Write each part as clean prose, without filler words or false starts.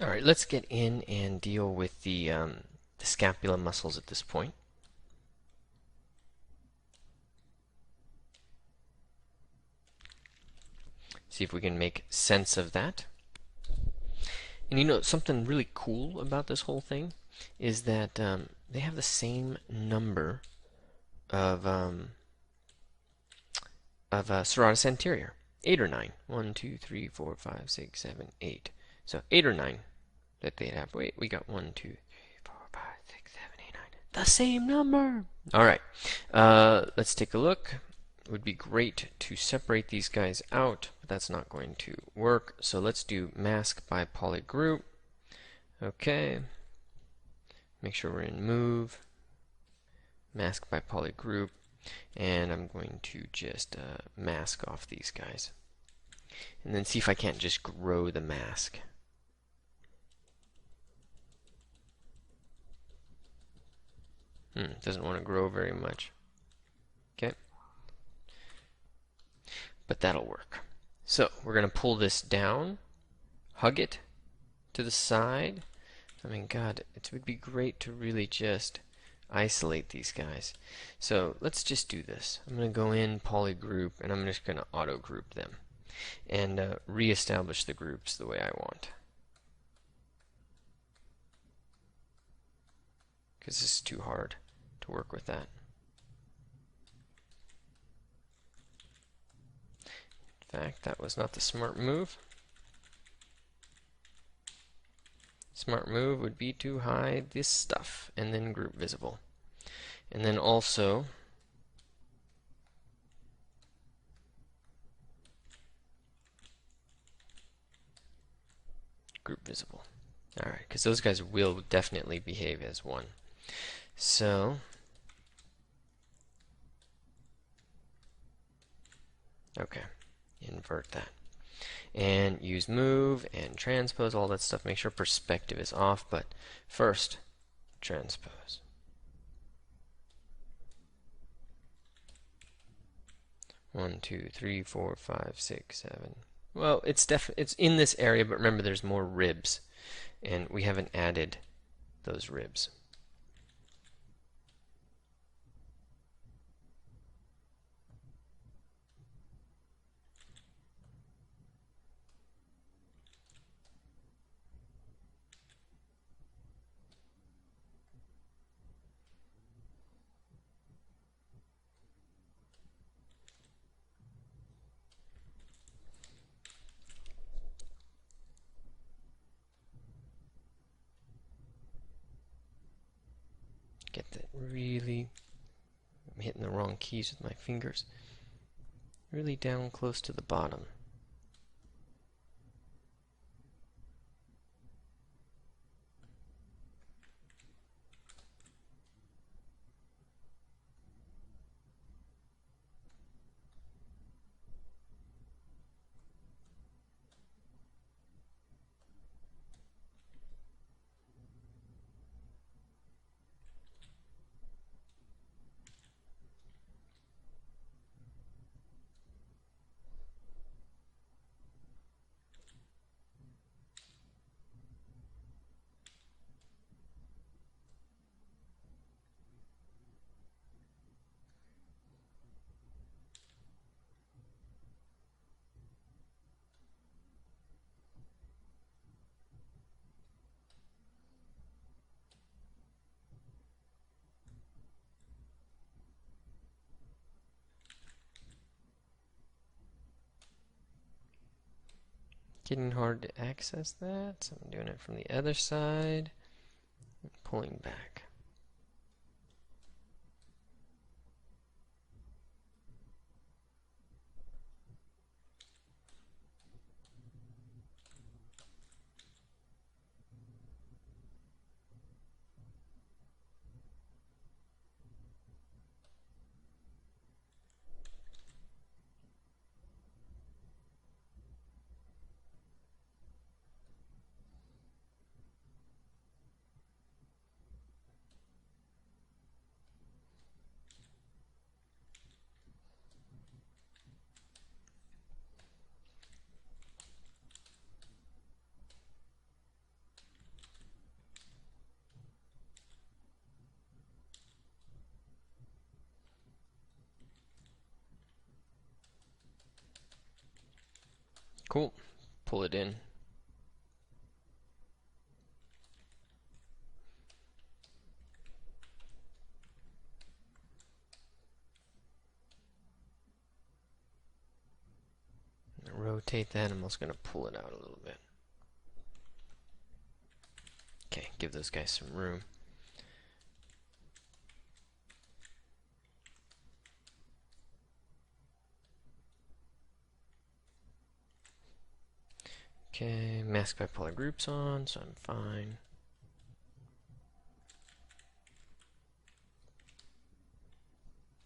All right, let's get in and deal with the scapula muscles at this point. See if we can make sense of that. And you know, something really cool about this whole thing is that they have the same number of serratus anterior. 8 or 9. 1, 2, 3, 4, 5, 6, 7, 8. So 8 or 9 that they'd have. Wait, we got 1, 2, 3, 4, 5, 6, 7, 8, 9. The same number! Alright, let's take a look. It would be great to separate these guys out, but that's not going to work. So let's do mask by polygroup. Okay. Make sure we're in move. Mask by polygroup. And I'm going to just mask off these guys. And then see if I can't just grow the mask. Doesn't want to grow very much. Okay. But that'll work. So we're going to pull this down, hug it to the side. I mean, God, it would be great to really just isolate these guys. So let's just do this. I'm going to go in polygroup, and I'm just going to auto group them and reestablish the groups the way I want. Because this is too hard to work with that. In fact, that was not the smart move. Smart move would be to hide this stuff and then group visible. And then also group visible. Alright, because those guys will definitely behave as one. So okay, invert that. And use move and transpose, all that stuff. Make sure perspective is off, but first, transpose. One, two, three, four, five, six, seven. Well, it's in this area, but remember there's more ribs, and we haven't added those ribs. Get that really, I'm hitting the wrong keys with my fingers, really down close to the bottom. Getting hard to access that, so I'm doing it from the other side, pulling back. Cool. Pull it in. Rotate that. I'm also going to pull it out a little bit. Okay, give those guys some room. Okay, mask bipolar groups on, so I'm fine.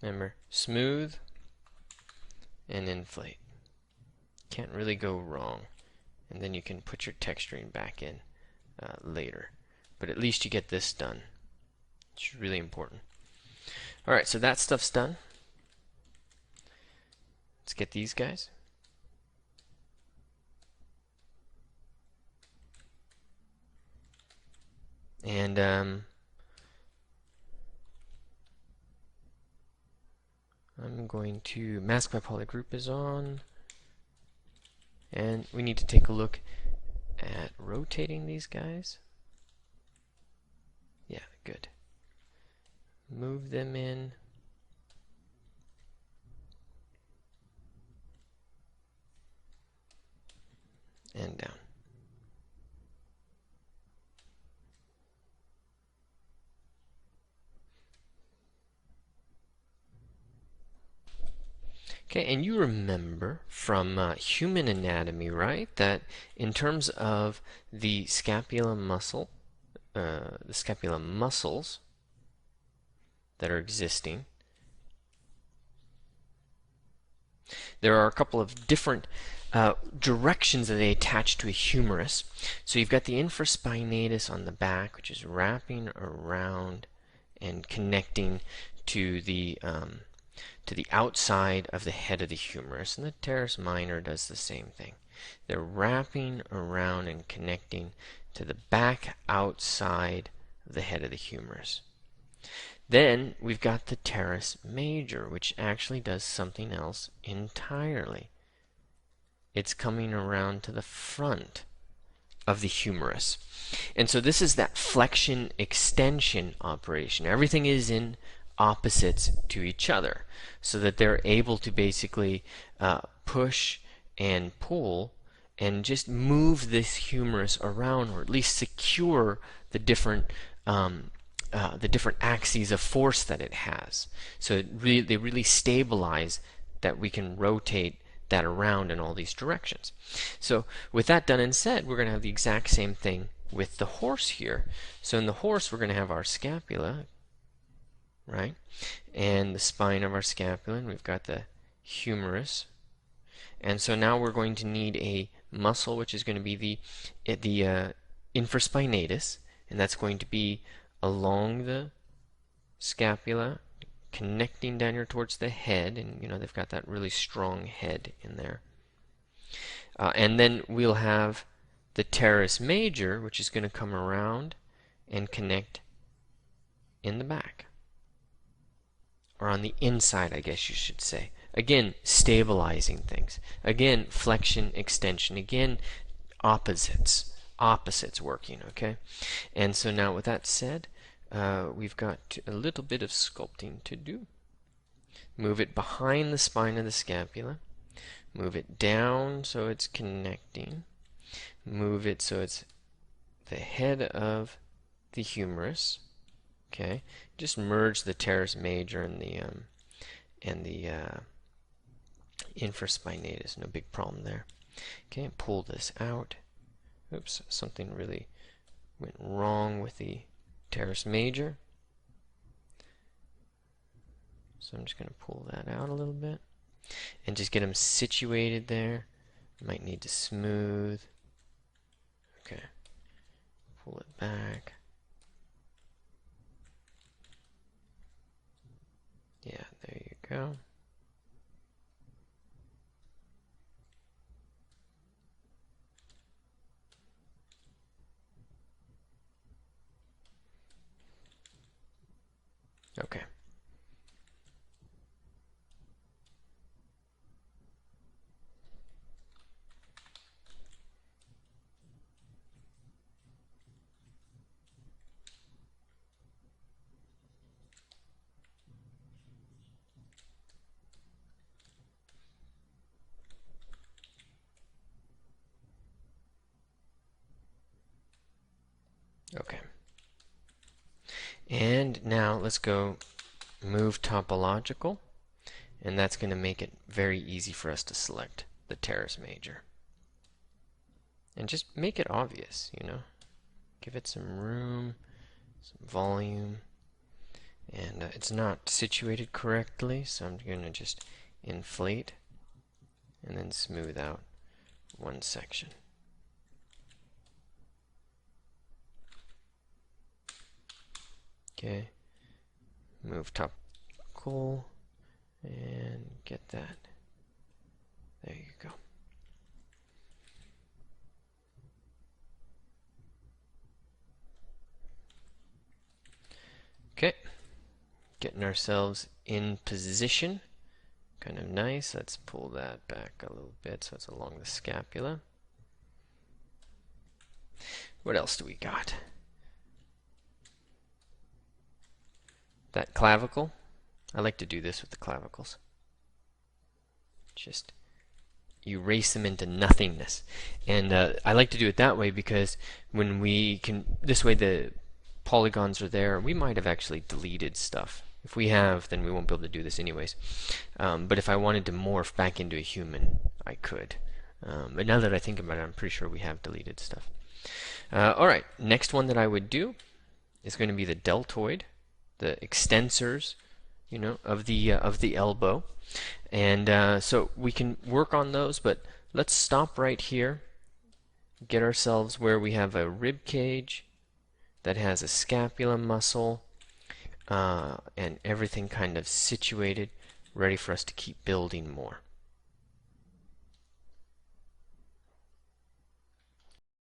Remember, smooth and inflate. Can't really go wrong. And then you can put your texturing back in later. But at least you get this done. It's really important. Alright, so that stuff's done. Let's get these guys. And I'm going to mask bipolar group is on. And we need to take a look at rotating these guys. Yeah, good. Move them in. And down. Okay, and you remember from human anatomy, right, that in terms of the scapula muscle, the scapula muscles that are existing, there are a couple of different directions that they attach to a humerus. So you've got the infraspinatus on the back, which is wrapping around and connecting to the outside of the head of the humerus, and the teres minor does the same thing. They're wrapping around and connecting to the back outside of the head of the humerus. Then we've got the teres major, which actually does something else entirely. It's coming around to the front of the humerus. And so this is that flexion extension operation. Everything is in opposites to each other, so that they're able to basically push and pull and just move this humerus around, or at least secure the different axes of force that it has. So they really stabilize that we can rotate that around in all these directions. So with that done and said, we're going to have the exact same thing with the horse here. So in the horse, we're going to have our scapula, right? And the spine of our scapula, and we've got the humerus. And so now we're going to need a muscle, which is going to be the infraspinatus, and that's going to be along the scapula, connecting down here towards the head, and you know they've got that really strong head in there. And then we'll have the teres major, which is going to come around and connect in the back, or on the inside, I guess you should say. Again, stabilizing things. Again, flexion, extension. Again, opposites working, okay? And so now with that said, we've got a little bit of sculpting to do. Move it behind the spine of the scapula. Move it down so it's connecting. Move it so it's the head of the humerus. Okay, just merge the teres major and the infraspinatus. No big problem there. Okay, pull this out. Oops, something really went wrong with the teres major. So I'm just going to pull that out a little bit and just get them situated there. Might need to smooth. Okay, pull it back. Yeah, there you go. Okay. Okay. And now let's go move topological, and that's going to make it very easy for us to select the teres major. And just make it obvious, you know. Give it some room, some volume, and it's not situated correctly, so I'm going to just inflate and then smooth out one section. Okay, move top cool and get that. There you go. Okay, getting ourselves in position. Kind of nice. Let's pull that back a little bit so it's along the scapula. What else do we got? That clavicle. I like to do this with the clavicles. Just erase them into nothingness. And I like to do it that way because when we can, this way the polygons are there. We might have actually deleted stuff. If we have, then we won't be able to do this anyways. But if I wanted to morph back into a human, I could. But now that I think about it, I'm pretty sure we have deleted stuff. Alright, next one that I would do is going to be the deltoid, the extensors, you know, of the elbow. And so we can work on those, but let's stop right here. Get ourselves where we have a rib cage that has a scapula muscle and everything kind of situated, ready for us to keep building more.